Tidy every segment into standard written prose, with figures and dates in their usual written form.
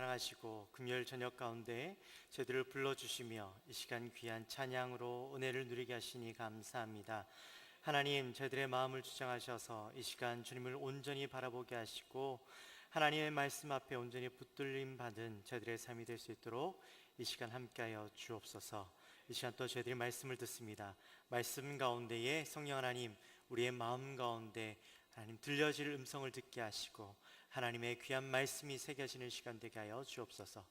사랑하시고 금요일 저녁 가운데 저희들을 불러주시며 이 시간 귀한 찬양으로 은혜를 누리게 하시니 감사합니다. 하나님, 저희들의 마음을 주장하셔서 이 시간 주님을 온전히 바라보게 하시고 하나님의 말씀 앞에 온전히 붙들림 받은 저희들의 삶이 될 수 있도록 이 시간 함께하여 주옵소서. 이 시간 또 저희들이 말씀을 듣습니다. 말씀 가운데에 성령 하나님, 우리의 마음 가운데 하나님 들려질 음성을 듣게 하시고 하나님의 귀한 말씀이 새겨지는 시간 되게 하여 주옵소서.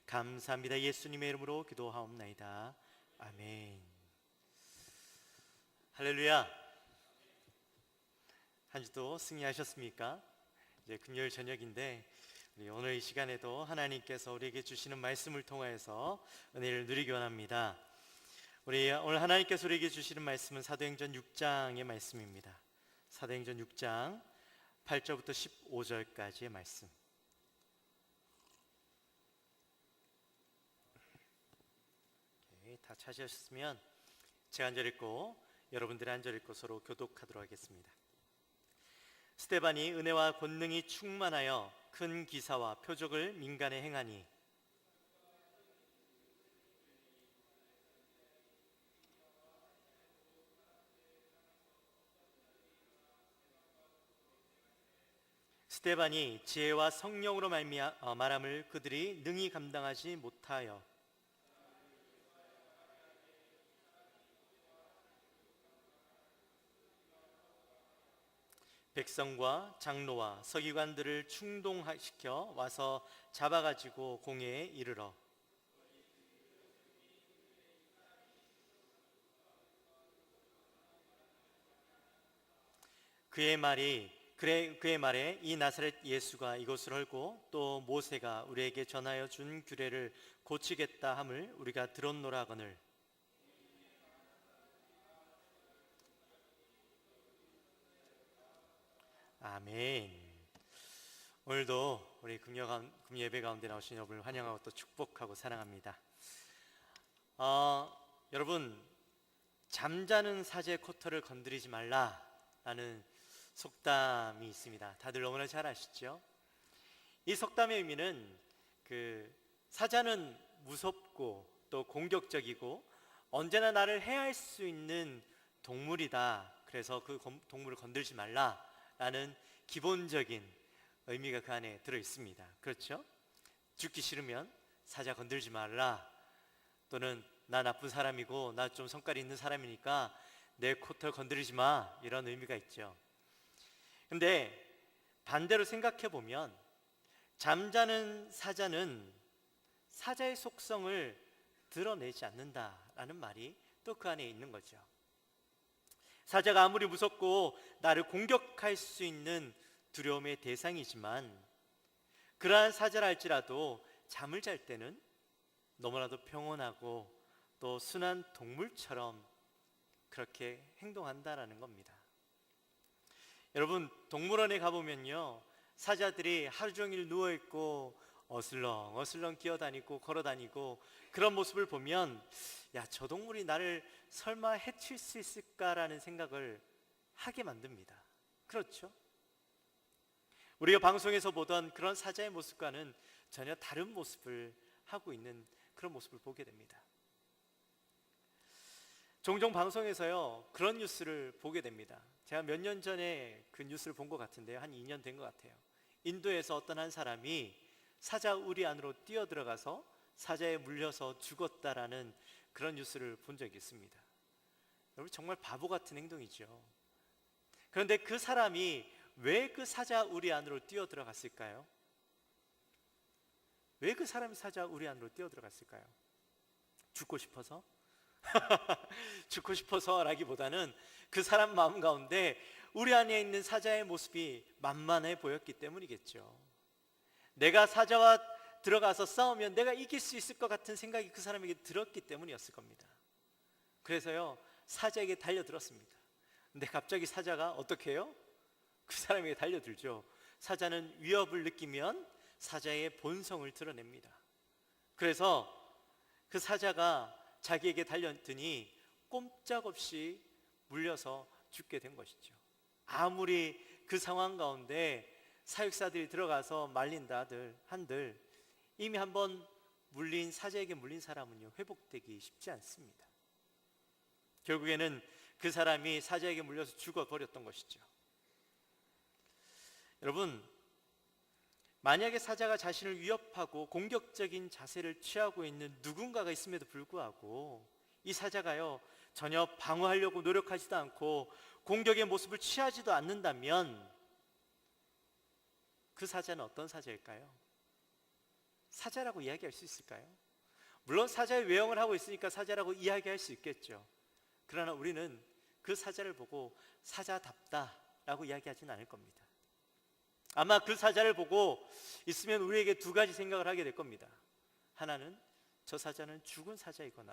감사합니다. 예수님의 이름으로 기도하옵나이다. 아멘. 할렐루야. 한 주도 승리하셨습니까? 이제 금요일 저녁인데 우리 오늘 이 시간에도 하나님께서 우리에게 주시는 말씀을 통하여서 은혜를 누리기 원합니다. 우리 오늘 하나님께서 우리에게 주시는 말씀은 사도행전 6장의 말씀입니다. 사도행전 6장 8절부터 15절까지의 말씀. 다 찾으셨으면 제가 한 절 읽고 여러분들이 한 절 읽고 서로 교독하도록 하겠습니다. 스데반이 은혜와 권능이 충만하여 큰 기사와 표적을 민간에 행하니 스데반이 지혜와 성령으로 말함을 그들이 능히 감당하지 못하여 백성과 장로와 서기관들을 충동시켜 와서 잡아가지고 공회에 이르러 그의 말에 이 나사렛 예수가 이곳을 헐고 또 모세가 우리에게 전하여 준 규례를 고치겠다 함을 우리가 들었노라 하거늘 아멘. 오늘도 우리 금요 예배 가운데 나오신 여러분을 환영하고 또 축복하고 사랑합니다. 여러분, 잠자는 사제 코털을 건드리지 말라라는 속담이 있습니다. 다들 너무나 잘 아시죠? 이 속담의 의미는 사자는 무섭고 또 공격적이고 언제나 나를 해할 수 있는 동물이다. 그래서 그 동물을 건들지 말라라는 기본적인 의미가 그 안에 들어 있습니다. 그렇죠? 죽기 싫으면 사자 건들지 말라, 또는 나 나쁜 사람이고 나 좀 성깔이 있는 사람이니까 내 코털 건드리지 마, 이런 의미가 있죠. 근데 반대로 생각해 보면 잠자는 사자는 사자의 속성을 드러내지 않는다라는 말이 또 그 안에 있는 거죠. 사자가 아무리 무섭고 나를 공격할 수 있는 두려움의 대상이지만 그러한 사자라 할지라도 잠을 잘 때는 너무나도 평온하고 또 순한 동물처럼 그렇게 행동한다라는 겁니다. 여러분, 동물원에 가보면요, 사자들이 하루 종일 누워있고 어슬렁어슬렁 기어다니고 걸어다니고 그런 모습을 보면 야, 저 동물이 나를 설마 해칠 수 있을까라는 생각을 하게 만듭니다. 그렇죠? 우리가 방송에서 보던 그런 사자의 모습과는 전혀 다른 모습을 하고 있는 그런 모습을 보게 됩니다. 종종 방송에서요, 그런 뉴스를 보게 됩니다. 제가 몇 년 전에 그 뉴스를 본 것 같은데요, 한 2년 된 것 같아요. 인도에서 어떤 한 사람이 사자 우리 안으로 뛰어들어가서 사자에 물려서 죽었다라는 그런 뉴스를 본 적이 있습니다. 여러분, 정말 바보 같은 행동이죠. 그런데 그 사람이 왜 그 사자 우리 안으로 뛰어들어갔을까요? 왜 그 사람이 사자 우리 안으로 뛰어들어갔을까요? 죽고 싶어서? 죽고 싶어서라기보다는 그 사람 마음 가운데 우리 안에 있는 사자의 모습이 만만해 보였기 때문이겠죠. 내가 사자와 들어가서 싸우면 내가 이길 수 있을 것 같은 생각이 그 사람에게 들었기 때문이었을 겁니다. 그래서요, 사자에게 달려들었습니다. 근데 갑자기 사자가 어떻게 해요? 그 사람에게 달려들죠. 사자는 위협을 느끼면 사자의 본성을 드러냅니다. 그래서 그 사자가 자기에게 달려드니 꼼짝없이 물려서 죽게 된 것이죠. 아무리 그 상황 가운데 사육사들이 들어가서 말린다 한들 이미 한번 사자에게 물린 사람은요, 회복되기 쉽지 않습니다. 결국에는 그 사람이 사자에게 물려서 죽어버렸던 것이죠. 여러분, 만약에 사자가 자신을 위협하고 공격적인 자세를 취하고 있는 누군가가 있음에도 불구하고 이 사자가요, 전혀 방어하려고 노력하지도 않고 공격의 모습을 취하지도 않는다면 그 사자는 어떤 사자일까요? 사자라고 이야기할 수 있을까요? 물론 사자의 외형을 하고 있으니까 사자라고 이야기할 수 있겠죠. 그러나 우리는 그 사자를 보고 사자답다라고 이야기하지는 않을 겁니다. 아마 그 사자를 보고 있으면 우리에게 두 가지 생각을 하게 될 겁니다. 하나는 저 사자는 죽은 사자이거나,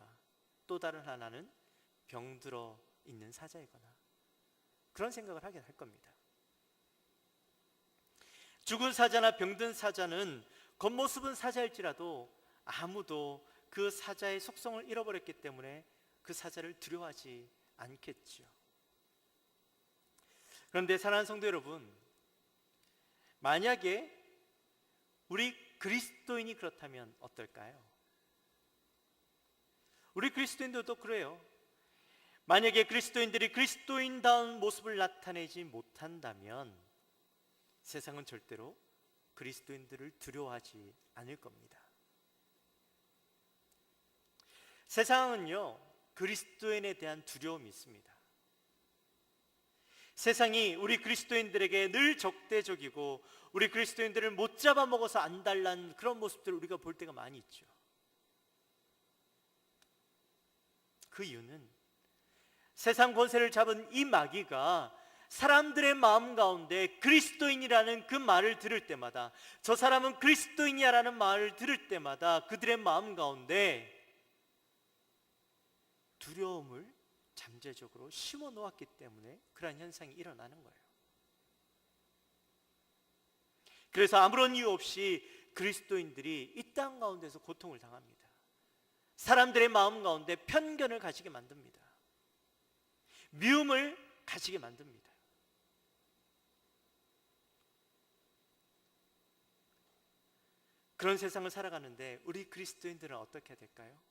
또 다른 하나는 병들어 있는 사자이거나, 그런 생각을 하게 할 겁니다. 죽은 사자나 병든 사자는 겉모습은 사자일지라도 아무도 그 사자의 속성을 잃어버렸기 때문에 그 사자를 두려워하지 않겠지요. 그런데 사랑하는 성도 여러분, 만약에 우리 그리스도인이 그렇다면 어떨까요? 우리 그리스도인들도 그래요. 만약에 그리스도인들이 그리스도인다운 모습을 나타내지 못한다면 세상은 절대로 그리스도인들을 두려워하지 않을 겁니다. 세상은요, 그리스도인에 대한 두려움이 있습니다. 세상이 우리 그리스도인들에게 늘 적대적이고 우리 그리스도인들을 못 잡아먹어서 안달난 그런 모습들을 우리가 볼 때가 많이 있죠. 그 이유는 세상 권세를 잡은 이 마귀가 사람들의 마음 가운데 그리스도인이라는 그 말을 들을 때마다, 저 사람은 그리스도인이야라는 말을 들을 때마다 그들의 마음 가운데 두려움을 잠재적으로 심어 놓았기 때문에 그러한 현상이 일어나는 거예요. 그래서 아무런 이유 없이 그리스도인들이 이 땅 가운데서 고통을 당합니다. 사람들의 마음 가운데 편견을 가지게 만듭니다. 미움을 가지게 만듭니다. 그런 세상을 살아가는데 우리 그리스도인들은 어떻게 해야 될까요?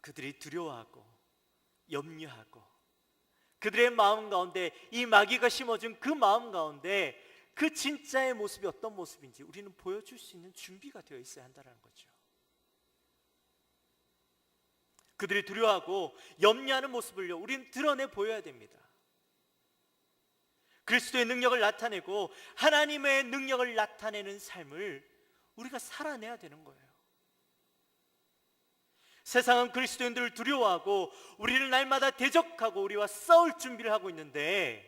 그들이 두려워하고 염려하고 그들의 마음 가운데 이 마귀가 심어준 그 마음 가운데 그 진짜의 모습이 어떤 모습인지 우리는 보여줄 수 있는 준비가 되어 있어야 한다는 거죠. 그들이 두려워하고 염려하는 모습을요, 우리는 드러내 보여야 됩니다. 그리스도의 능력을 나타내고 하나님의 능력을 나타내는 삶을 우리가 살아내야 되는 거예요. 세상은 그리스도인들을 두려워하고 우리를 날마다 대적하고 우리와 싸울 준비를 하고 있는데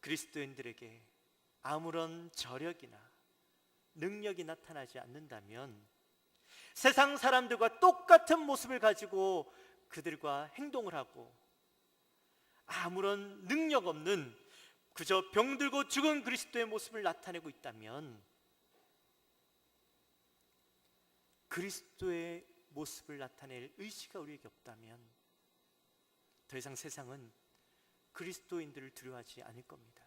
그리스도인들에게 아무런 저력이나 능력이 나타나지 않는다면 세상 사람들과 똑같은 모습을 가지고 그들과 행동을 하고 아무런 능력 없는 그저 병들고 죽은 그리스도의 모습을 나타내고 있다면 그리스도의 모습을 나타낼 의지가 우리에게 없다면 더 이상 세상은 그리스도인들을 두려워하지 않을 겁니다.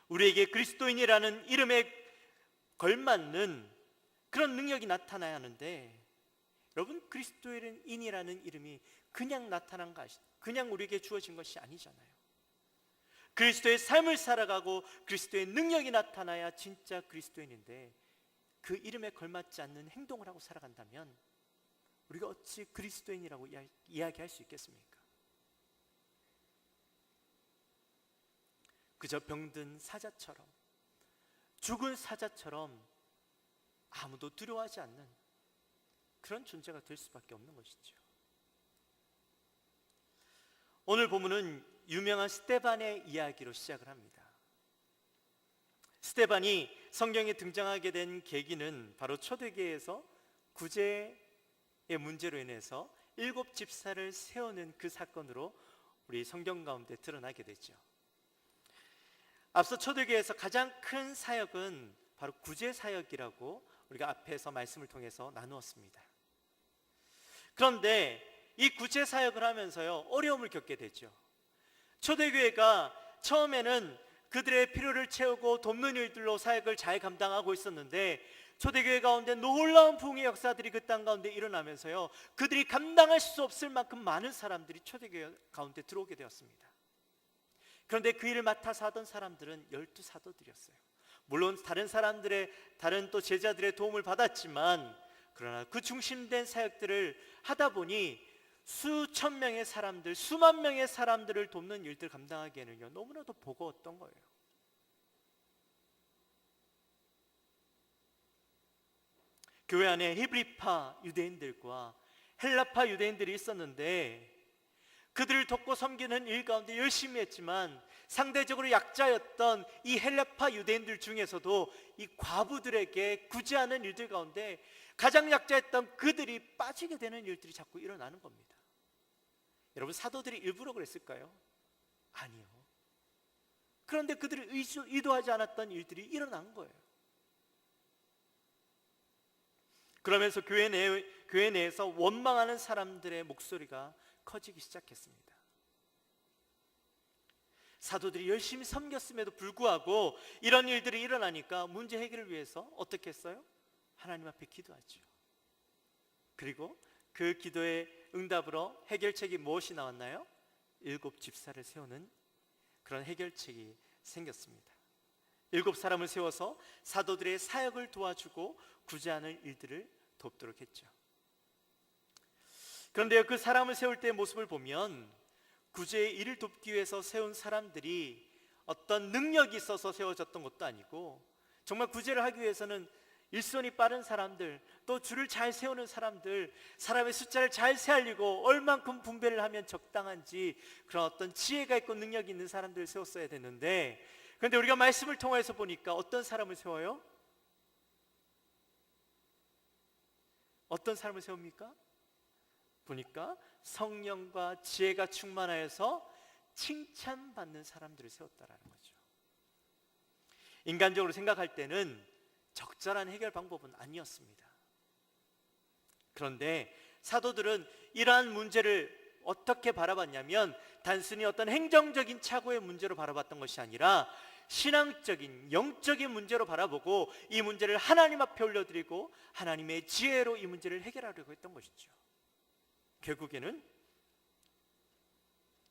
우리에게 그리스도인이라는 이름에 걸맞는 그런 능력이 나타나야 하는데 여러분, 그리스도인이라는 이름이 그냥 나타난 것이, 그냥 우리에게 주어진 것이 아니잖아요. 그리스도의 삶을 살아가고 그리스도의 능력이 나타나야 진짜 그리스도인인데 그 이름에 걸맞지 않는 행동을 하고 살아간다면 우리가 어찌 그리스도인이라고 이야기할 수 있겠습니까? 그저 병든 사자처럼, 죽은 사자처럼 아무도 두려워하지 않는 그런 존재가 될 수밖에 없는 것이죠. 오늘 본문은 유명한 스데반의 이야기로 시작을 합니다. 스데반이 성경에 등장하게 된 계기는 바로 초대교회에서 구제의 문제로 인해서 7 집사를 세우는 그 사건으로 우리 성경 가운데 드러나게 되죠. 앞서 초대교회에서 가장 큰 사역은 바로 구제 사역이라고 우리가 앞에서 말씀을 통해서 나누었습니다. 그런데 이 구제 사역을 하면서요, 어려움을 겪게 되죠. 초대교회가 처음에는 그들의 필요를 채우고 돕는 일들로 사역을 잘 감당하고 있었는데, 초대교회 가운데 놀라운 부흥의 역사들이 그 땅 가운데 일어나면서요, 그들이 감당할 수 없을 만큼 많은 사람들이 초대교회 가운데 들어오게 되었습니다. 그런데 그 일을 맡아서 하던 사람들은 12사도들이었어요. 물론 다른 또 제자들의 도움을 받았지만, 그러나 그 중심된 사역들을 하다 보니 수천 명의 사람들, 수만 명의 사람들을 돕는 일들 감당하기에는요, 너무나도 버거웠던 거예요. 교회 안에 히브리파 유대인들과 헬라파 유대인들이 있었는데, 그들을 돕고 섬기는 일 가운데 열심히 했지만 상대적으로 약자였던 이 헬라파 유대인들 중에서도 이 과부들에게 구제하는 일들 가운데 가장 약자였던 그들이 빠지게 되는 일들이 자꾸 일어나는 겁니다. 여러분, 사도들이 일부러 그랬을까요? 아니요. 그런데 그들이 의도하지 않았던 일들이 일어난 거예요. 그러면서 교회 내에서 원망하는 사람들의 목소리가 커지기 시작했습니다. 사도들이 열심히 섬겼음에도 불구하고 이런 일들이 일어나니까 문제 해결을 위해서 어떻게 했어요? 하나님 앞에 기도하죠. 그리고 그 기도의 응답으로 해결책이 무엇이 나왔나요? 7 집사를 세우는 그런 해결책이 생겼습니다. 7 사람을 세워서 사도들의 사역을 도와주고 구제하는 일들을 돕도록 했죠. 그런데 그 사람을 세울 때의 모습을 보면 구제의 일을 돕기 위해서 세운 사람들이 어떤 능력이 있어서 세워졌던 것도 아니고, 정말 구제를 하기 위해서는 일손이 빠른 사람들, 또 줄을 잘 세우는 사람들, 사람의 숫자를 잘 세알리고 얼만큼 분배를 하면 적당한지 그런 어떤 지혜가 있고 능력이 있는 사람들을 세웠어야 되는데, 그런데 우리가 말씀을 통해서 보니까 어떤 사람을 세워요? 어떤 사람을 세웁니까? 보니까 성령과 지혜가 충만하여서 칭찬받는 사람들을 세웠다라는 거죠. 인간적으로 생각할 때는 적절한 해결 방법은 아니었습니다. 그런데 사도들은 이러한 문제를 어떻게 바라봤냐면, 단순히 어떤 행정적인 착오의 문제로 바라봤던 것이 아니라 신앙적인, 영적인 문제로 바라보고 이 문제를 하나님 앞에 올려드리고 하나님의 지혜로 이 문제를 해결하려고 했던 것이죠. 결국에는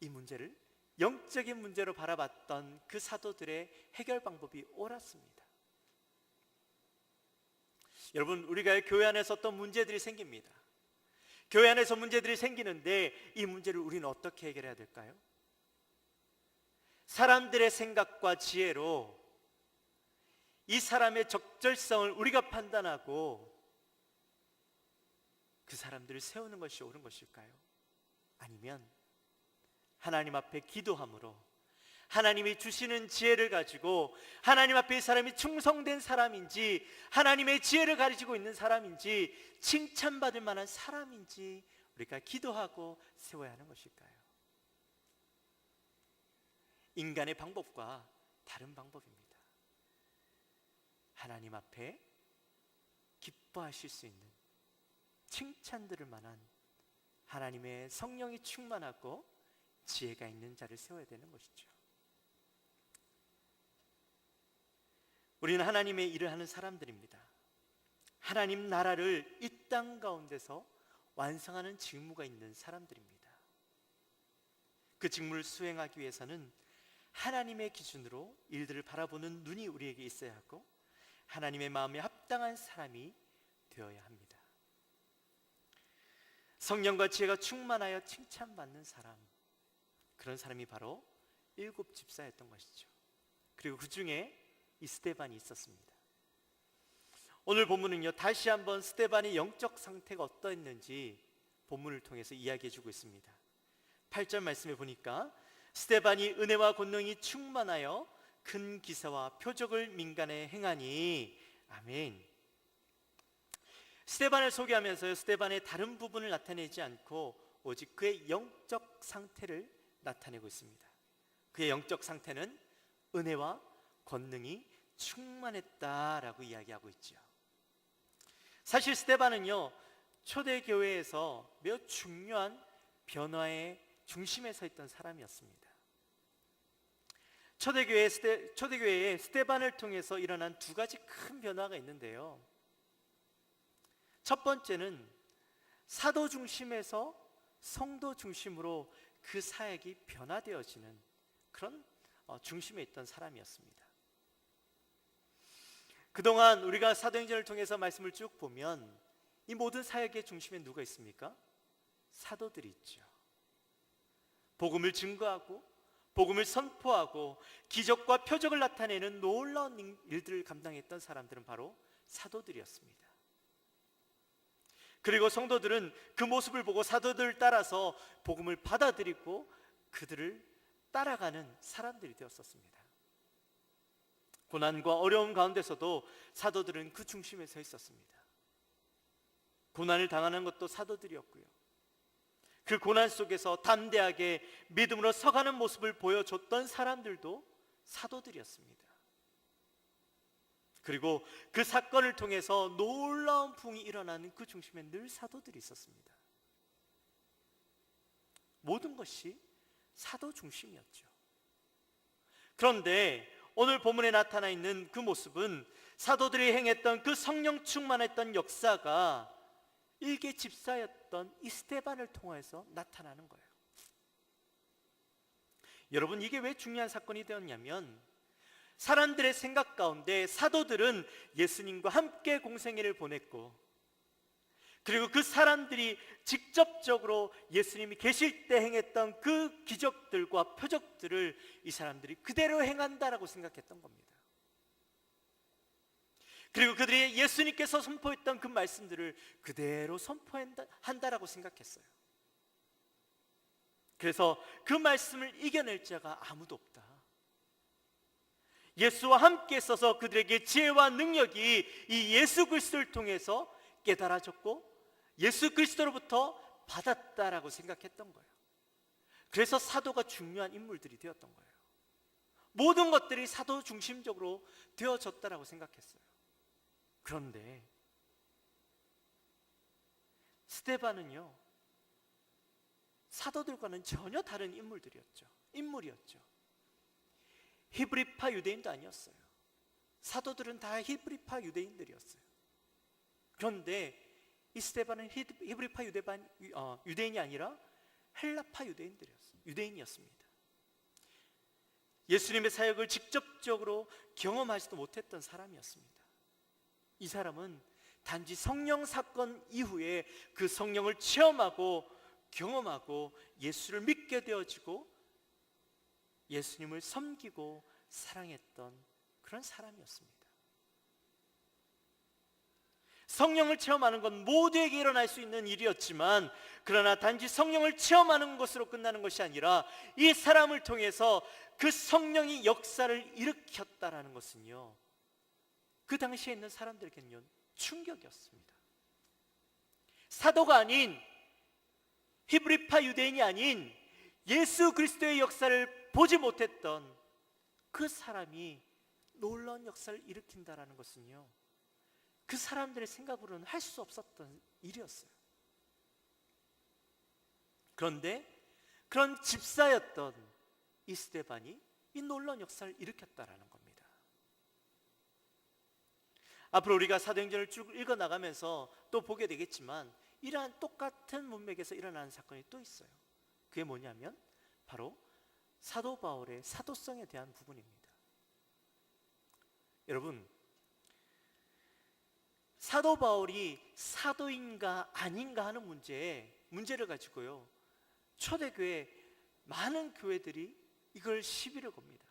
이 문제를 영적인 문제로 바라봤던 그 사도들의 해결 방법이 옳았습니다. 여러분, 우리가 교회 안에서 어떤 문제들이 생깁니다. 교회 안에서 문제들이 생기는데 이 문제를 우리는 어떻게 해결해야 될까요? 사람들의 생각과 지혜로 이 사람의 적절성을 우리가 판단하고 그 사람들을 세우는 것이 옳은 것일까요? 아니면 하나님 앞에 기도함으로 하나님이 주시는 지혜를 가지고 하나님 앞에 이 사람이 충성된 사람인지, 하나님의 지혜를 가지고 있는 사람인지, 칭찬받을 만한 사람인지 우리가 기도하고 세워야 하는 것일까요? 인간의 방법과 다른 방법입니다. 하나님 앞에 기뻐하실 수 있는, 칭찬 들을 만한 하나님의 성령이 충만하고 지혜가 있는 자를 세워야 되는 것이죠. 우리는 하나님의 일을 하는 사람들입니다. 하나님 나라를 이 땅 가운데서 완성하는 직무가 있는 사람들입니다. 그 직무를 수행하기 위해서는 하나님의 기준으로 일들을 바라보는 눈이 우리에게 있어야 하고, 하나님의 마음에 합당한 사람이 되어야 합니다. 성령과 지혜가 충만하여 칭찬받는 사람, 그런 사람이 바로 7 집사였던 것이죠. 그리고 그 중에 이 스데반이 있었습니다. 오늘 본문은요, 다시 한번 스데반의 영적 상태가 어떠했는지 본문을 통해서 이야기해주고 있습니다. 8절 말씀에 보니까 스데반이 은혜와 권능이 충만하여 큰 기사와 표적을 민간에 행하니. 아멘. 스데반을 소개하면서요, 스데반의 다른 부분을 나타내지 않고 오직 그의 영적 상태를 나타내고 있습니다. 그의 영적 상태는 은혜와 권능이 충만했다라고 이야기하고 있죠. 사실 스데반은요, 초대교회에서 매우 중요한 변화의 중심에 서 있던 사람이었습니다. 초대교회의 스데반을 통해서 일어난 두 가지 큰 변화가 있는데요. 첫 번째는 사도 중심에서 성도 중심으로 그 사역이 변화되어지는 그런 중심에 있던 사람이었습니다. 그동안 우리가 사도행전을 통해서 말씀을 쭉 보면 이 모든 사역의 중심에 누가 있습니까? 사도들이 있죠. 복음을 증거하고 복음을 선포하고 기적과 표적을 나타내는 놀라운 일들을 감당했던 사람들은 바로 사도들이었습니다. 그리고 성도들은 그 모습을 보고 사도들을 따라서 복음을 받아들이고 그들을 따라가는 사람들이 되었었습니다. 고난과 어려움 가운데서도 사도들은 그 중심에 서 있었습니다. 고난을 당하는 것도 사도들이었고요, 그 고난 속에서 담대하게 믿음으로 서가는 모습을 보여줬던 사람들도 사도들이었습니다. 그리고 그 사건을 통해서 놀라운 부흥이 일어나는 그 중심에 늘 사도들이 있었습니다. 모든 것이 사도 중심이었죠. 그런데 오늘 본문에 나타나 있는 그 모습은 사도들이 행했던 그 성령 충만했던 역사가 일개 집사였던 이 스데반을 통해서 나타나는 거예요. 여러분, 이게 왜 중요한 사건이 되었냐면 사람들의 생각 가운데 사도들은 예수님과 함께 공생애를 보냈고, 그리고 그 사람들이 직접적으로 예수님이 계실 때 행했던 그 기적들과 표적들을 이 사람들이 그대로 행한다라고 생각했던 겁니다. 그리고 그들이 예수님께서 선포했던 그 말씀들을 그대로 선포한다라고 생각했어요. 그래서 그 말씀을 이겨낼 자가 아무도 없다. 예수와 함께 있어서 그들에게 지혜와 능력이 이 예수 그리스도를 통해서 깨달아졌고 예수 그리스도로부터 받았다라고 생각했던 거예요. 그래서 사도가 중요한 인물들이 되었던 거예요. 모든 것들이 사도 중심적으로 되어졌다라고 생각했어요. 그런데 스데반은요, 사도들과는 전혀 다른 인물이었죠. 히브리파 유대인도 아니었어요. 사도들은 다 히브리파 유대인들이었어요. 그런데 이 스데반은 히브리파 유대인이 아니라 헬라파 유대인이었습니다. 예수님의 사역을 직접적으로 경험하지도 못했던 사람이었습니다. 이 사람은 단지 성령 사건 이후에 그 성령을 체험하고 경험하고 예수를 믿게 되어지고 예수님을 섬기고 사랑했던 그런 사람이었습니다. 성령을 체험하는 건 모두에게 일어날 수 있는 일이었지만, 그러나 단지 성령을 체험하는 것으로 끝나는 것이 아니라 이 사람을 통해서 그 성령이 역사를 일으켰다라는 것은요, 그 당시에 있는 사람들에게는 충격이었습니다. 사도가 아닌, 히브리파 유대인이 아닌 예수 그리스도의 역사를 보지 못했던 그 사람이 놀라운 역사를 일으킨다라는 것은요, 그 사람들의 생각으로는 할 수 없었던 일이었어요. 그런데 그런 집사였던 이 스데반이 이 놀라운 역사를 일으켰다라는 겁니다. 앞으로 우리가 사도행전을 쭉 읽어나가면서 또 보게 되겠지만 이러한 똑같은 문맥에서 일어나는 사건이 또 있어요. 그게 뭐냐면 바로 사도 바울의 사도성에 대한 부분입니다. 여러분, 사도 바울이 사도인가 아닌가 하는 문제를 가지고요, 초대교회 많은 교회들이 이걸 시비를 겁니다.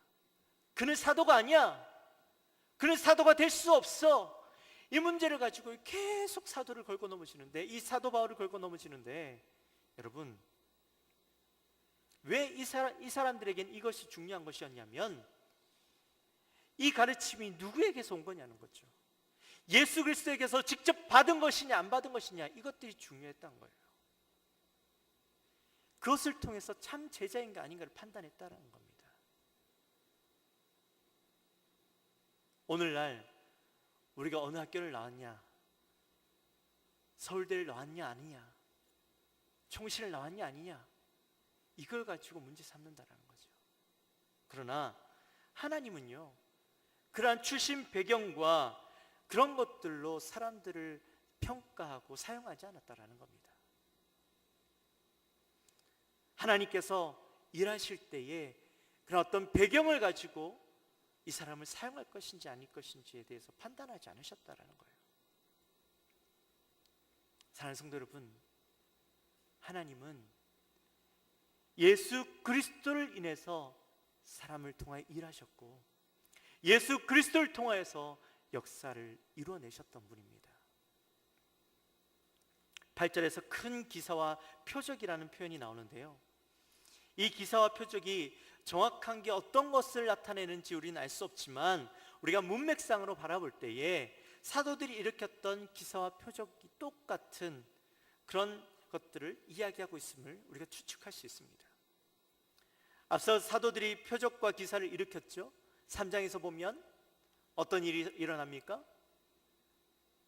그는 사도가 아니야, 그는 사도가 될 수 없어. 이 문제를 가지고 계속 사도를 걸고 넘어지는데, 이 사도 바울을 걸고 넘어지는데, 여러분, 왜 이 사람들에겐 이것이 중요한 것이었냐면 이 가르침이 누구에게서 온 거냐는 거죠. 예수 그리스도에게서 직접 받은 것이냐 안 받은 것이냐, 이것들이 중요했던 거예요. 그것을 통해서 참 제자인가 아닌가를 판단했다는 겁니다. 오늘날 우리가 어느 학교를 나왔냐, 서울대를 나왔냐 아니냐, 총신을 나왔냐 아니냐, 이걸 가지고 문제 삼는다라는 거죠. 그러나 하나님은요, 그러한 출신 배경과 그런 것들로 사람들을 평가하고 사용하지 않았다라는 겁니다. 하나님께서 일하실 때에 그런 어떤 배경을 가지고 이 사람을 사용할 것인지 아닐 것인지에 대해서 판단하지 않으셨다라는 거예요. 사랑하는 성도 여러분, 하나님은 예수 그리스도를 인해서 사람을 통하여 일하셨고 예수 그리스도를 통하여서 역사를 이루어내셨던 분입니다. 8절에서 큰 기사와 표적이라는 표현이 나오는데요, 이 기사와 표적이 정확한 게 어떤 것을 나타내는지 우리는 알 수 없지만 우리가 문맥상으로 바라볼 때에 사도들이 일으켰던 기사와 표적이 똑같은 그런 것들을 이야기하고 있음을 우리가 추측할 수 있습니다. 앞서 사도들이 표적과 기사를 일으켰죠. 3장에서 보면 어떤 일이 일어납니까?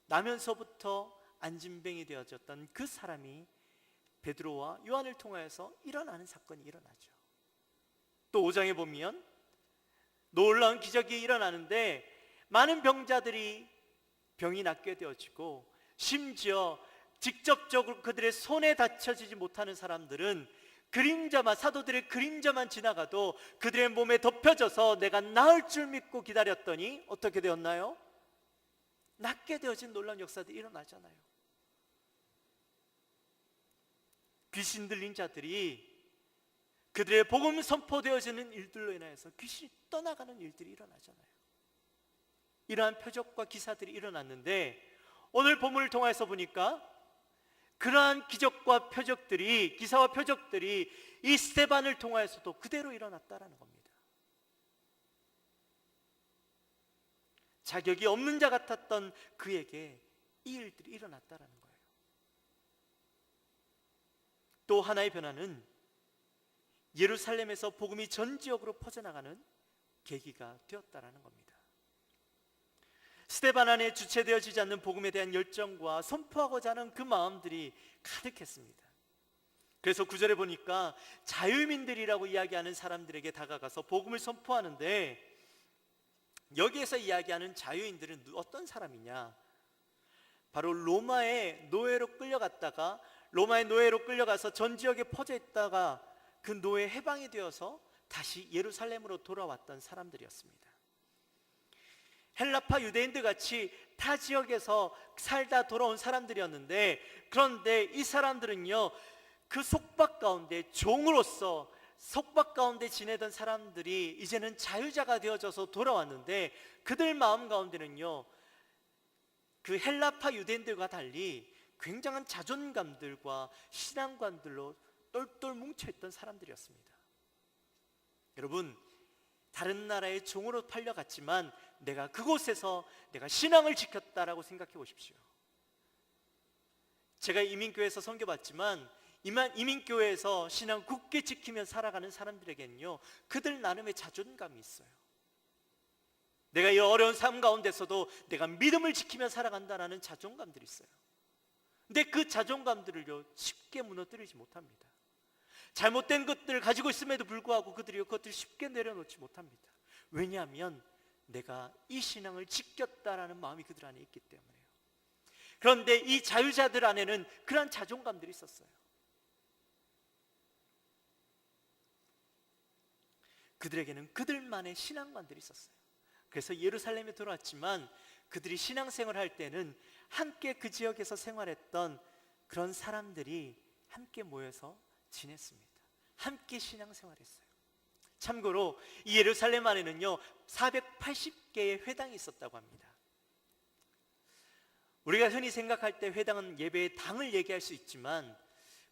나면서부터 안진뱅이 되어졌던 그 사람이 베드로와 요한을 통하여서 일어나는 사건이 일어나죠. 또 5장에 보면 놀라운 기적이 일어나는데 많은 병자들이 병이 낫게 되어지고 심지어 직접적으로 그들의 손에 닿쳐지지 못하는 사람들은 그림자만, 사도들의 그림자만 지나가도 그들의 몸에 덮여져서 내가 나을 줄 믿고 기다렸더니 어떻게 되었나요? 낫게 되어진 놀라운 역사들이 일어나잖아요. 귀신 들린 자들이 그들의 복음 선포되어지는 일들로 인하여서 귀신이 떠나가는 일들이 일어나잖아요. 이러한 표적과 기사들이 일어났는데 오늘 본문을 통해서 보니까 그러한 기적과 표적들이, 기사와 표적들이 이 스데반을 통하여서도 그대로 일어났다라는 겁니다. 자격이 없는 자 같았던 그에게 이 일들이 일어났다라는 거예요. 또 하나의 변화는 예루살렘에서 복음이 전 지역으로 퍼져나가는 계기가 되었다라는 겁니다. 스데반 안에 주체되어지지 않는 복음에 대한 열정과 선포하고자 하는 그 마음들이 가득했습니다. 그래서 9절에 보니까 자유민들이라고 이야기하는 사람들에게 다가가서 복음을 선포하는데, 여기에서 이야기하는 자유인들은 어떤 사람이냐? 바로 로마의 노예로 끌려갔다가 로마의 노예로 끌려가서 전 지역에 퍼져 있다가 그 노예 해방이 되어서 다시 예루살렘으로 돌아왔던 사람들이었습니다. 헬라파 유대인들 같이 타 지역에서 살다 돌아온 사람들이었는데, 그런데 이 사람들은요, 그 속박 가운데 종으로서 속박 가운데 지내던 사람들이 이제는 자유자가 되어져서 돌아왔는데, 그들 마음 가운데는요, 그 헬라파 유대인들과 달리 굉장한 자존감들과 신앙관들로 똘똘 뭉쳐있던 사람들이었습니다. 여러분, 다른 나라의 종으로 팔려갔지만 내가 그곳에서 내가 신앙을 지켰다라고 생각해 보십시오. 제가 이민교회에서 선교받지만 이민교회에서 신앙 굳게 지키며 살아가는 사람들에게는요, 그들 나름의 자존감이 있어요. 내가 이 어려운 삶 가운데서도 내가 믿음을 지키며 살아간다라는 자존감들이 있어요. 근데 그 자존감들을요, 쉽게 무너뜨리지 못합니다. 잘못된 것들을 가지고 있음에도 불구하고 그들이 그것들을 쉽게 내려놓지 못합니다. 왜냐하면 내가 이 신앙을 지켰다라는 마음이 그들 안에 있기 때문에요. 그런데 이 자유자들 안에는 그러한 자존감들이 있었어요. 그들에게는 그들만의 신앙관들이 있었어요. 그래서 예루살렘에 돌아왔지만 그들이 신앙생활을 할 때는 함께 그 지역에서 생활했던 그런 사람들이 함께 모여서 지냈습니다. 함께 신앙생활했어요. 참고로 이 예루살렘 안에는요 480개의 회당이 있었다고 합니다. 우리가 흔히 생각할 때 회당은 예배의 당을 얘기할 수 있지만,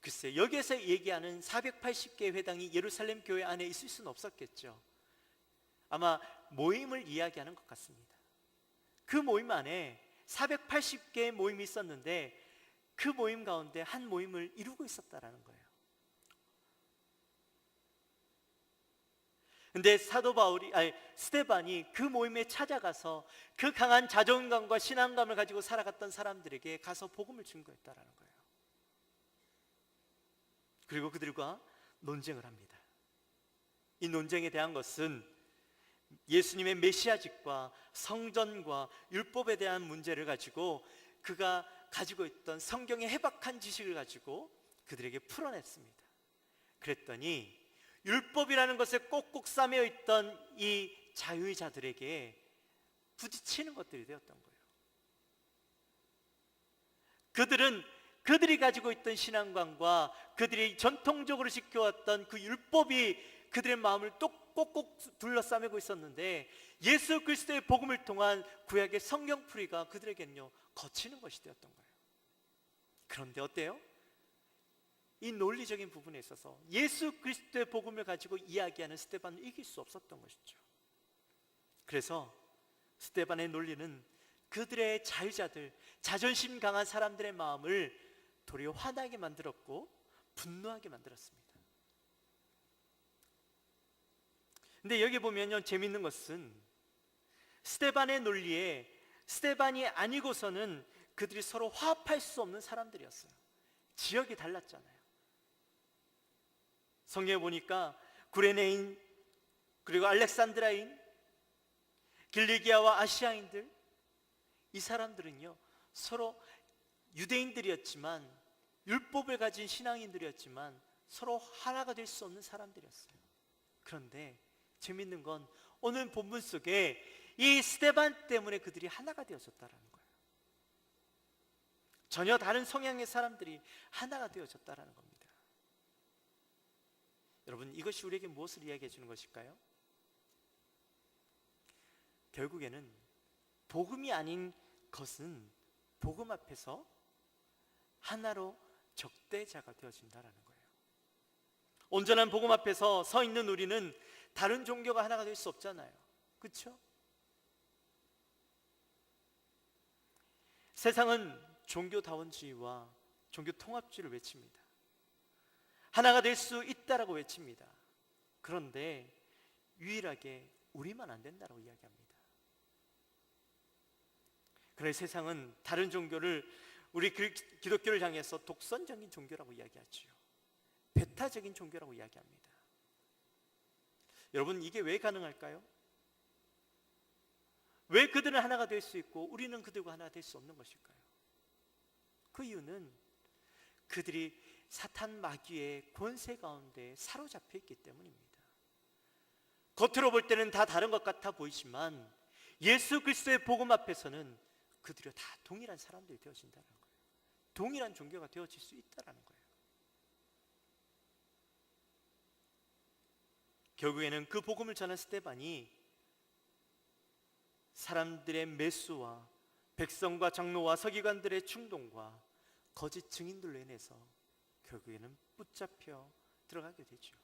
글쎄 여기에서 얘기하는 480개의 회당이 예루살렘 교회 안에 있을 수는 없었겠죠. 아마 모임을 이야기하는 것 같습니다. 그 모임 안에 480개의 모임이 있었는데 그 모임 가운데 한 모임을 이루고 있었다라는 거예요. 근데 스데반이 그 모임에 찾아가서 그 강한 자존감과 신앙감을 가지고 살아갔던 사람들에게 가서 복음을 증거했다라는 거예요. 그리고 그들과 논쟁을 합니다. 이 논쟁에 대한 것은 예수님의 메시아직과 성전과 율법에 대한 문제를 가지고 그가 가지고 있던 성경의 해박한 지식을 가지고 그들에게 풀어냈습니다. 그랬더니 율법이라는 것에 꼭꼭 싸매어 있던 이 자유자들에게 부딪히는 것들이 되었던 거예요. 그들은 그들이 가지고 있던 신앙관과 그들이 전통적으로 지켜왔던 그 율법이 그들의 마음을 또 꼭꼭 둘러싸매고 있었는데, 예수 그리스도의 복음을 통한 구약의 성경풀이가 그들에게는요 거치는 것이 되었던 거예요. 그런데 어때요? 이 논리적인 부분에 있어서 예수 그리스도의 복음을 가지고 이야기하는 스데반을 이길 수 없었던 것이죠. 그래서 스데반의 논리는 그들의 자유자들, 자존심 강한 사람들의 마음을 도리어 화나게 만들었고 분노하게 만들었습니다. 근데 여기 보면요, 재밌는 것은 스데반의 논리에 스데반이 아니고서는 그들이 서로 화합할 수 없는 사람들이었어요. 지역이 달랐잖아요. 성경에 보니까 구레네인, 그리고 알렉산드라인, 길리기아와 아시아인들, 이 사람들은요 서로 유대인들이었지만, 율법을 가진 신앙인들이었지만 서로 하나가 될 수 없는 사람들이었어요. 그런데 재밌는 건 오늘 본문 속에 이 스데반 때문에 그들이 하나가 되어졌다라는 거예요. 전혀 다른 성향의 사람들이 하나가 되어졌다라는 겁니다. 여러분, 이것이 우리에게 무엇을 이야기해 주는 것일까요? 결국에는 복음이 아닌 것은 복음 앞에서 하나로 적대자가 되어진다라는 거예요. 온전한 복음 앞에서 서 있는 우리는 다른 종교가 하나가 될 수 없잖아요. 그렇죠? 세상은 종교다원주의와 종교 통합주의를 외칩니다. 하나가 될 수 있다라고 외칩니다. 그런데 유일하게 우리만 안 된다라고 이야기합니다. 그래서 세상은 다른 종교를, 우리 기독교를 향해서 독선적인 종교라고 이야기하죠. 배타적인 종교라고 이야기합니다. 여러분, 이게 왜 가능할까요? 왜 그들은 하나가 될 수 있고 우리는 그들과 하나가 될 수 없는 것일까요? 그 이유는 그들이 사탄 마귀의 권세 가운데 사로잡혀 있기 때문입니다. 겉으로 볼 때는 다 다른 것 같아 보이지만 예수 그리스도의 복음 앞에서는 그들이 다 동일한 사람들이 되어진다는 거예요. 동일한 종교가 되어질 수 있다는 거예요. 결국에는 그 복음을 전한 스데반이 사람들의 매수와 백성과 장로와 서기관들의 충동과 거짓 증인들로 인해서 결국에는 붙잡혀 들어가게 되죠.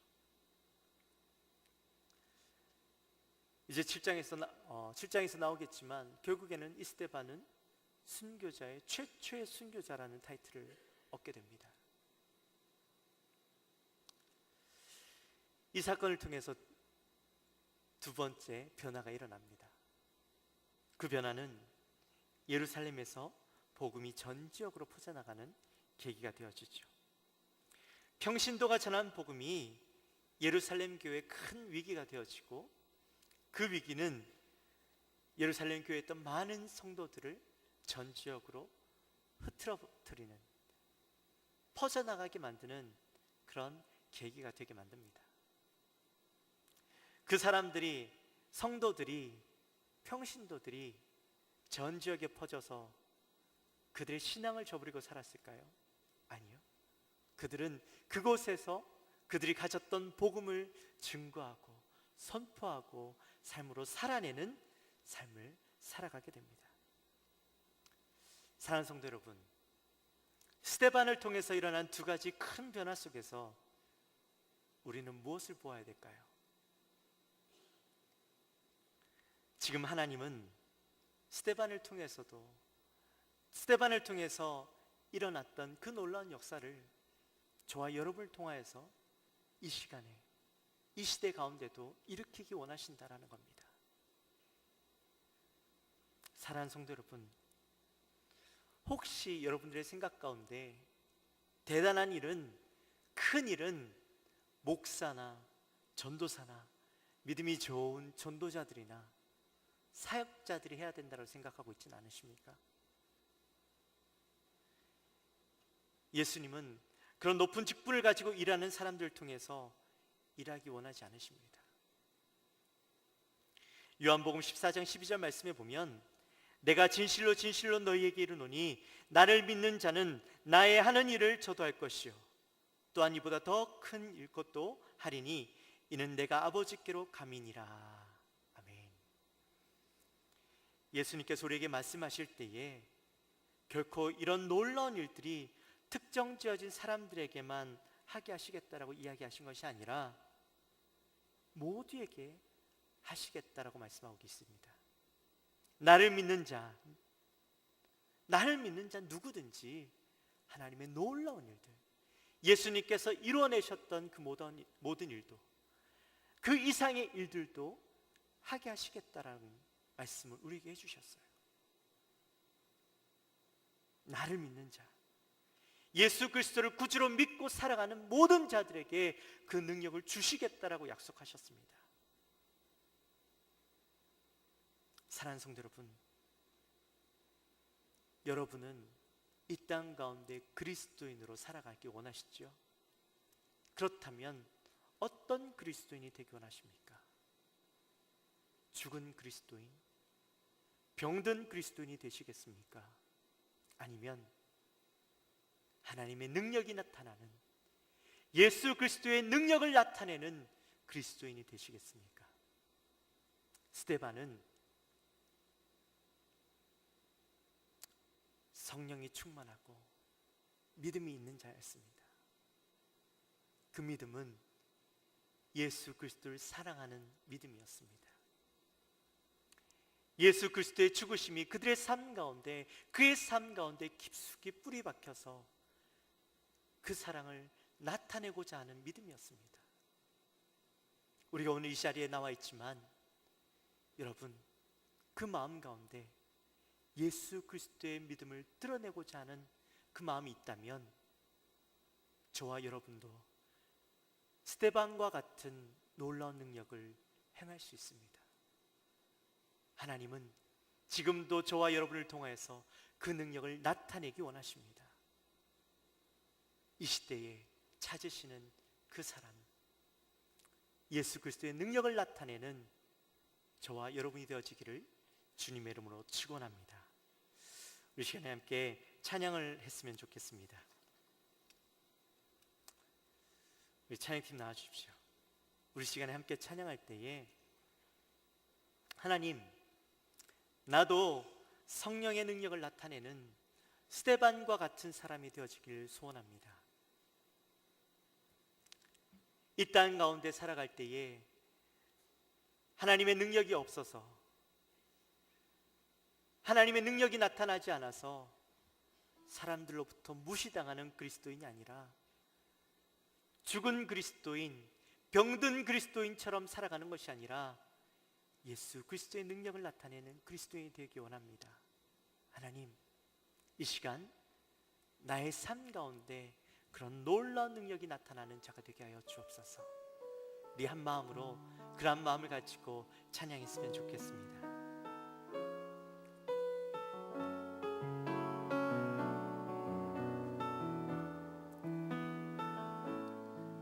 이제 7장에서 나오겠지만 결국에는 이 스데반은 순교자의 최초의 순교자라는 타이틀을 얻게 됩니다. 이 사건을 통해서 두 번째 변화가 일어납니다. 그 변화는 예루살렘에서 복음이 전 지역으로 퍼져나가는 계기가 되어지죠. 평신도가 전한 복음이 예루살렘 교회에 큰 위기가 되어지고, 그 위기는 예루살렘 교회에 있던 많은 성도들을 전 지역으로 흐트러뜨리는, 퍼져나가게 만드는 그런 계기가 되게 만듭니다. 그 사람들이, 성도들이, 평신도들이 전 지역에 퍼져서 그들의 신앙을 저버리고 살았을까요? 아니요. 그들은 그곳에서 그들이 가졌던 복음을 증거하고 선포하고 삶으로 살아내는 삶을 살아가게 됩니다. 사랑하는 성도 여러분, 스데반을 통해서 일어난 두 가지 큰 변화 속에서 우리는 무엇을 보아야 될까요? 지금 하나님은 스데반을 통해서 일어났던 그 놀라운 역사를 저와 여러분을 통하여서 이 시간에, 이 시대 가운데도 일으키기 원하신다라는 겁니다. 사랑하는 성도 여러분, 혹시 여러분들의 생각 가운데 대단한 일은, 큰 일은 목사나 전도사나 믿음이 좋은 전도자들이나 사역자들이 해야 된다고 생각하고 있지는 않으십니까? 예수님은 그런 높은 직분을 가지고 일하는 사람들을 통해서 일하기 원하지 않으십니다. 요한복음 14장 12절 말씀에 보면 내가 진실로 진실로 너희에게 이르노니 나를 믿는 자는 나의 하는 일을 저도 할 것이요 또한 이보다 더 큰 일것도 하리니 이는 내가 아버지께로 감이니라. 아멘. 예수님께서 우리에게 말씀하실 때에 결코 이런 놀라운 일들이 특정 지어진 사람들에게만 하게 하시겠다라고 이야기하신 것이 아니라 모두에게 하시겠다라고 말씀하고 있습니다. 나를 믿는 자 누구든지 하나님의 놀라운 일들, 예수님께서 이루어내셨던 그 모든 일도, 그 이상의 일들도 하게 하시겠다라는 말씀을 우리에게 해주셨어요. 나를 믿는 자, 예수 그리스도를 구주로 믿고 살아가는 모든 자들에게 그 능력을 주시겠다라고 약속하셨습니다. 사랑하는 성도 여러분, 여러분은 이 땅 가운데 그리스도인으로 살아가기 원하시죠? 그렇다면 어떤 그리스도인이 되기 원하십니까? 죽은 그리스도인, 병든 그리스도인이 되시겠습니까? 아니면 하나님의 능력이 나타나는, 예수 그리스도의 능력을 나타내는 그리스도인이 되시겠습니까? 스데반은 성령이 충만하고 믿음이 있는 자였습니다. 그 믿음은 예수 그리스도를 사랑하는 믿음이었습니다. 예수 그리스도의 죽으심이 그들의 삶 가운데, 그의 삶 가운데 깊숙이 뿌리 박혀서 그 사랑을 나타내고자 하는 믿음이었습니다. 우리가 오늘 이 자리에 나와 있지만 여러분, 그 마음 가운데 예수 그리스도의 믿음을 드러내고자 하는 그 마음이 있다면 저와 여러분도 스데반과 같은 놀라운 능력을 행할 수 있습니다. 하나님은 지금도 저와 여러분을 통하여서 그 능력을 나타내기 원하십니다. 이 시대에 찾으시는 그 사람, 예수 그리스도의 능력을 나타내는 저와 여러분이 되어지기를 주님의 이름으로 축원합니다. 우리 시간에 함께 찬양을 했으면 좋겠습니다. 우리 찬양팀 나와주십시오. 우리 시간에 함께 찬양할 때에 하나님, 나도 성령의 능력을 나타내는 스데반과 같은 사람이 되어지길 소원합니다. 이 땅 가운데 살아갈 때에 하나님의 능력이 없어서, 하나님의 능력이 나타나지 않아서 사람들로부터 무시당하는 그리스도인이 아니라 죽은 그리스도인, 병든 그리스도인처럼 살아가는 것이 아니라 예수 그리스도의 능력을 나타내는 그리스도인이 되기 원합니다. 하나님, 이 시간 나의 삶 가운데 그런 놀라운 능력이 나타나는 자가 되게 하여 주옵소서. 우리 한 마음으로 그런 마음을 가지고 찬양했으면 좋겠습니다.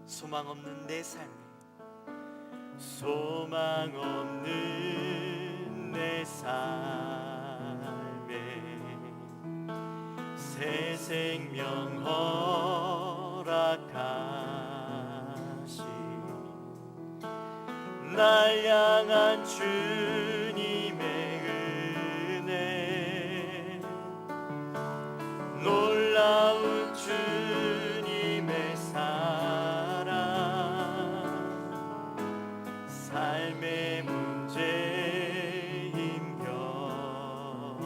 소망 없는 내 삶에, 소망 없는 내 삶에 새 생명 허락하시 날 향한 주님의 은혜, 놀라운 주님의 사랑, 삶의 문제 힘겨워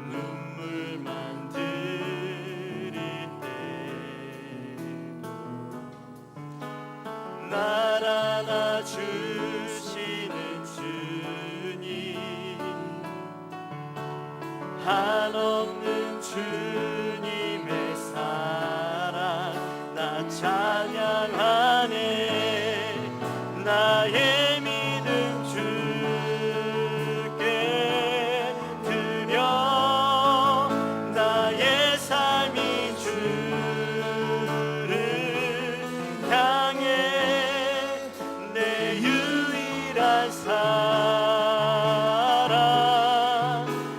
눈물만 들일 때도 날 안아주시는 주님, 한없는 주님의 사랑 나 찬양하네. 나의 믿음 주께 드려 나의 삶이 주를 향해 내 유일한 사랑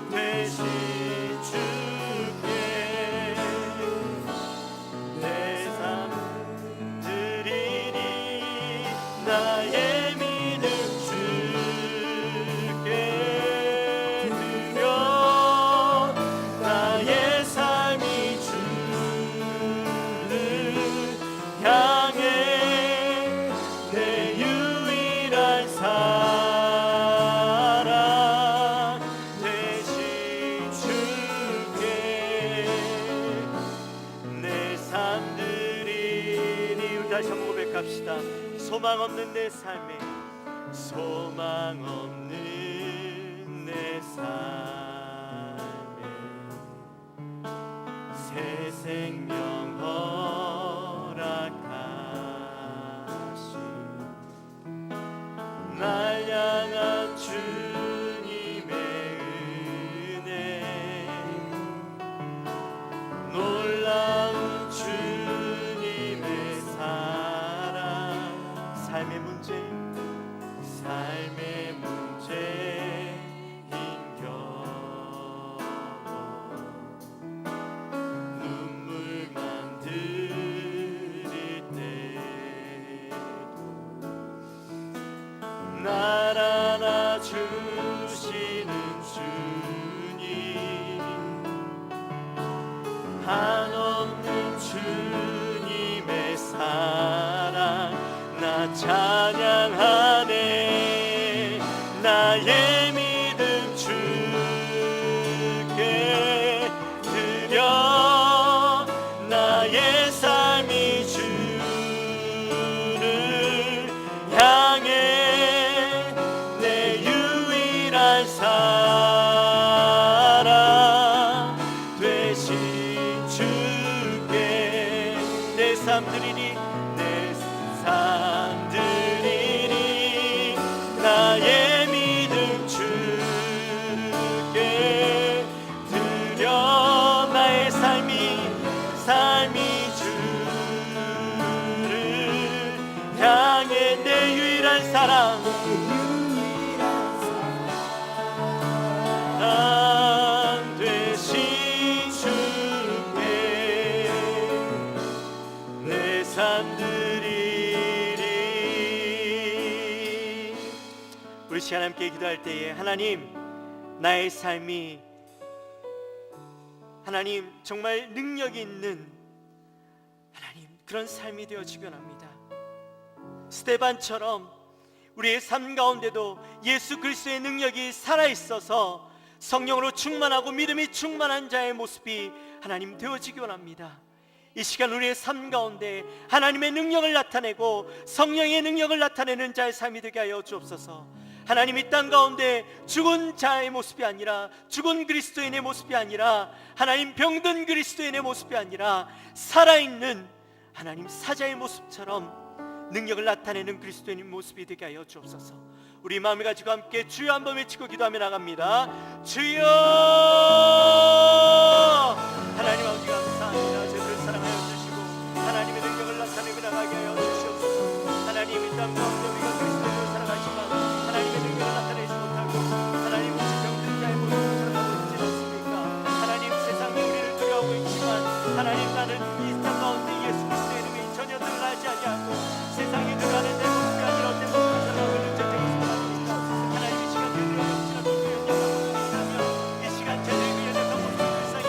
되신 주께 내 삶 드리니 나의 믿음 주께 드려 나의 삶이 주를 향해 내 유일한 사랑 되신 주께 내 삶 드리니. 우리 다시 한번 고백합시다. 소망 없는 내 삶에 소망 없는 내 삶에 새 생명 허락하신 날 향한 주님의 은혜 놀라운 주님의 사랑 삶의 문제 힘겨워 눈물만 들일 때도 날 안아주시는 주님 한없는 주님의 사랑 나 찬양하네. 나의 믿음 주께 드려 나의 삶이 주를 향해 내 유일한 사랑 되신 주께 내 삶 드리니 내 삶 드리니 나의 믿음 주께 드려 나의 삶이 주를 향해 내 유일한 사랑 되신 주께 내 삶 드리리. 우리 시간 함께 기도할 때에 하나님 나의 삶이 하나님 정말 능력이 있는 하나님 그런 삶이 되어지기 원합니다. 스데반처럼 우리의 삶 가운데도 예수 그리스도의 능력이 살아있어서 성령으로 충만하고 믿음이 충만한 자의 모습이 하나님 되어지기 원합니다. 이 시간 우리의 삶 가운데 하나님의 능력을 나타내고 성령의 능력을 나타내는 자의 삶이 되게 하여 주옵소서. 하나님 이 땅 가운데 죽은 자의 모습이 아니라 죽은 그리스도인의 모습이 아니라 하나님 병든 그리스도인의 모습이 아니라 살아있는 하나님 사자의 모습처럼 능력을 나타내는 그리스도인의 모습이 되게 하여 주옵소서. 우리 마음을 가지고 함께 주여 한번 외치고 기도하며 나갑니다. 주여 하나님 아버지 감사합니다. 저희를 사랑하여 주시고 하나님의 능력을 나타내며 나가게 하여 주시옵소서. 하나님 이 땅 가운데 우리가 그리스도를 살아가지만 하나님의 능력을 나타내지 못하고 하나님 혹시 병든 자의 모습을 살아가고 있지 않습니까? 하나님 세상이 우리를 두려워하고 있지만 하나님 나는 이 땅 가운데 예수 그리스도의 이름이 전혀 드러나지 아니하고 세상이 드러나는 내 모습이 아니라 내 모습을 살아가고 있는 제 모습을 아닙니까? 하나님 이 시간 저희를 역시나 믿고 영접하고 있다면 이 시간 저희의 그 연약한 모습을 불쌍히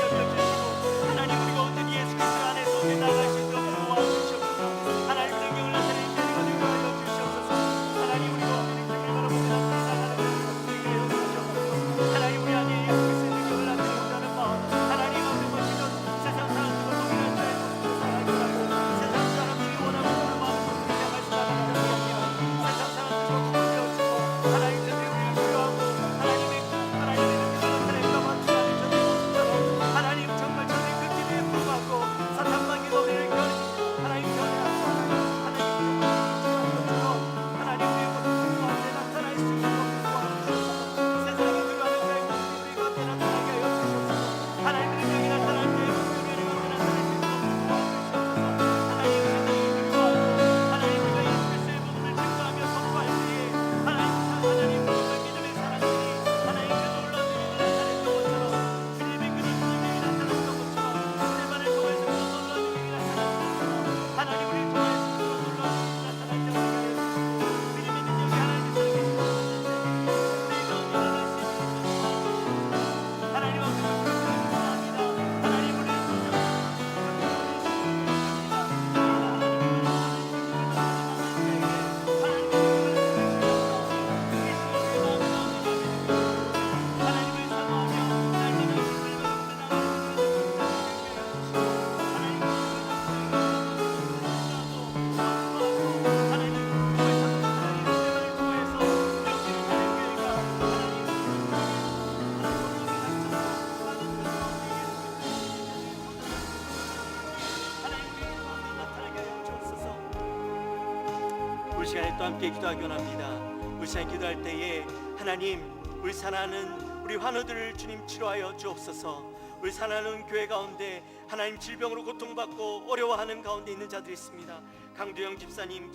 또 함께 기도하기 원합니다. 우리 시간 기도할 때에 하나님, 우리 사랑하는 우리 환우들을 주님 치료하여 주옵소서. 우리 사랑하는 교회 가운데 하나님 질병으로 고통받고 어려워하는 가운데 있는 자들이 있습니다. 강두영 집사님,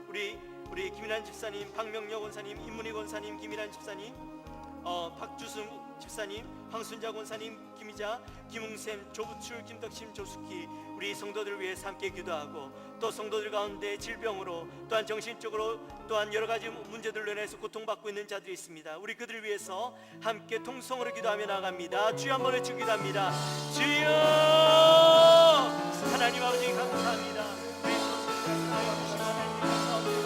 우리 김일환 집사님, 박명려 권사님, 임문희 권사님, 김일환 집사님, 박주승 집사님, 황순자 권사님, 김희자, 김웅샘, 조부출, 김덕심, 조숙희, 우리 성도들을 위해서 함께 기도하고, 또 성도들 가운데 질병으로 또한 정신적으로 또한 여러 가지 문제들로 인해서 고통받고 있는 자들이 있습니다. 우리 그들을 위해서 함께 통성으로 기도하며 나갑니다. 주여 한번 외치고 기도합니다. 주여! 하나님 아버지 감사합니다. 우리 성도들을 하여 주시고 하나님 감사합니다.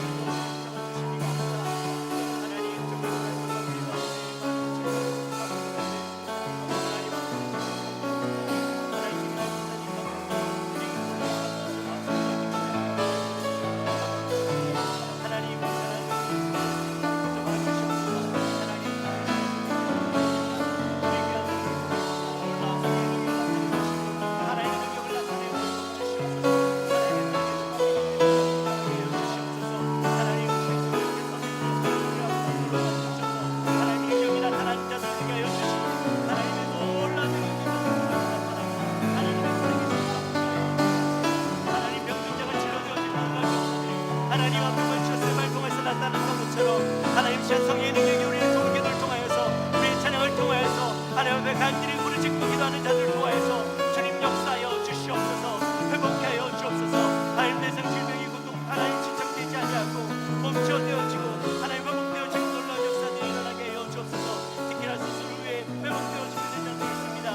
성령의 능력이 우리의 종교를 통하여서 우리의 찬양을 통하여서 하나님 앞에 간절히 부르짖고 기도하는 자들을 통하여서 주님 역사하여 주시옵소서. 회복하여 주옵소서. 하나님 내성 질병이 고통 하나님 지척되지 아니하고 멈춰되어지고 하나님 회복되어지고 놀라운 역사들이 일어나게 하여 주옵소서. 특히나 스스로 위해 회복되어지고 있는 자들이 있습니다.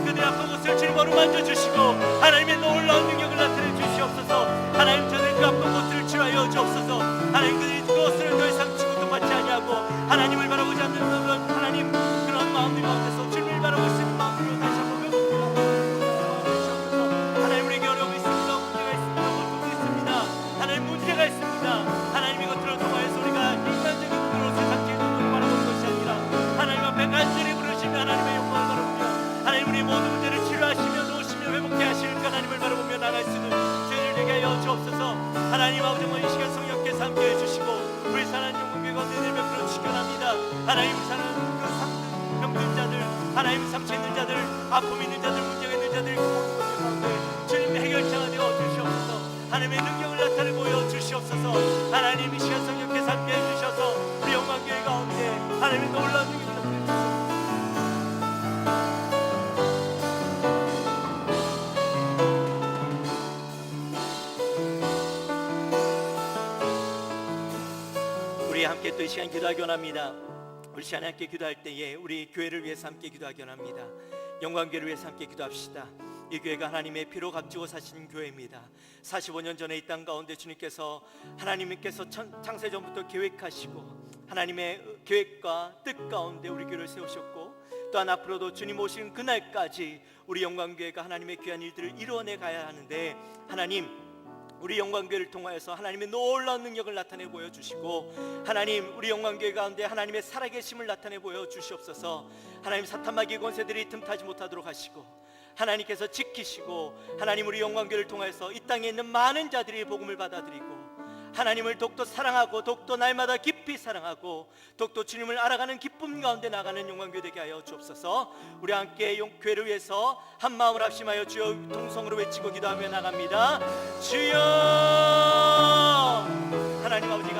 그들 앞으로 만져주시고 하나님 어떻게 만져주시고 하나님의 놀라운 능력을 나타내 주시옵소서. 하나님 저들 그 아픈 곳들을 치료하여 주옵소서. 하나님 그들이 그것을 더 이상 고통받지 아니하고 하나님을 바라보지 않는 그런 하나님 그런 마음들 가운데서 주님을 바라볼 수 있는 마음으로 다시 한번 회복하여 하나님 우리에게 어려움이 있습니다. 문제가 있습니다. 고통이 있습니다. 하나님 문제가 있습니다. 하나님 이것들을 통하여서 우리가 인간적인 눈으로 세상적인 눈으로 바라보는 것이 아니라 하나님 앞에 간절히 부르시며 하나님의 영광을 바라보며 하나님 우리 모든 문제를 치료하시며 회복케 하실 하나님을 바라보며 나갈 수 있는 저희를 되게 하여 주옵소서. 하나님 아버지 이 시간 성령께서 함께해 주시고 우리 사랑하는 영혼교회 가운데 내려 베풀어 주시기 원합니다. 하나님 우리 사랑하는 그 병든 자들, 하나님 상처 있는 자들, 아픔 있는 자들, 문제가 있는 자들 그 모든 것들 가운데 주님 해결자가 되어 주시옵소서. 하나님의 능력을 나타내 보여 주시옵소서. 하나님 이 시간 성령께서 함께해 주셔서 우리 영광교회 가운데 하나님의 놀라운 능력을 나타내 주시옵소서. 함께 또 이 시간 기도하기 원합니다. 우리 시간에 함께 기도할 때에 우리 교회를 위해서 함께 기도하기 원합니다. 영광교회를 위해서 함께 기도합시다. 이 교회가 하나님의 피로 값지고 사신 교회입니다. 45년 전에 이 땅 가운데 주님께서 하나님께서 창세전부터 계획하시고 하나님의 계획과 뜻 가운데 우리 교회를 세우셨고 또한 앞으로도 주님 오신 그날까지 우리 영광교회가 하나님의 귀한 일들을 이루어내 가야 하는데 하나님 우리 영광교회를 통하여서 하나님의 놀라운 능력을 나타내 보여주시고 하나님 우리 영광교회 가운데 하나님의 살아계심을 나타내 보여주시옵소서. 하나님 사탄마귀 권세들이 틈타지 못하도록 하시고 하나님께서 지키시고 하나님 우리 영광교회를 통하여서 이 땅에 있는 많은 자들이 복음을 받아들이고 하나님을 더욱더 사랑하고 더욱더 날마다 깊이 사랑하고 더욱더 주님을 알아가는 기쁨 가운데 나가는 영광교회 되게 하여 주옵소서. 우리 함께 교회를 위해서 한 마음을 합심하여 주여 통성으로 외치고 기도하며 나갑니다. 주여 하나님 아버지가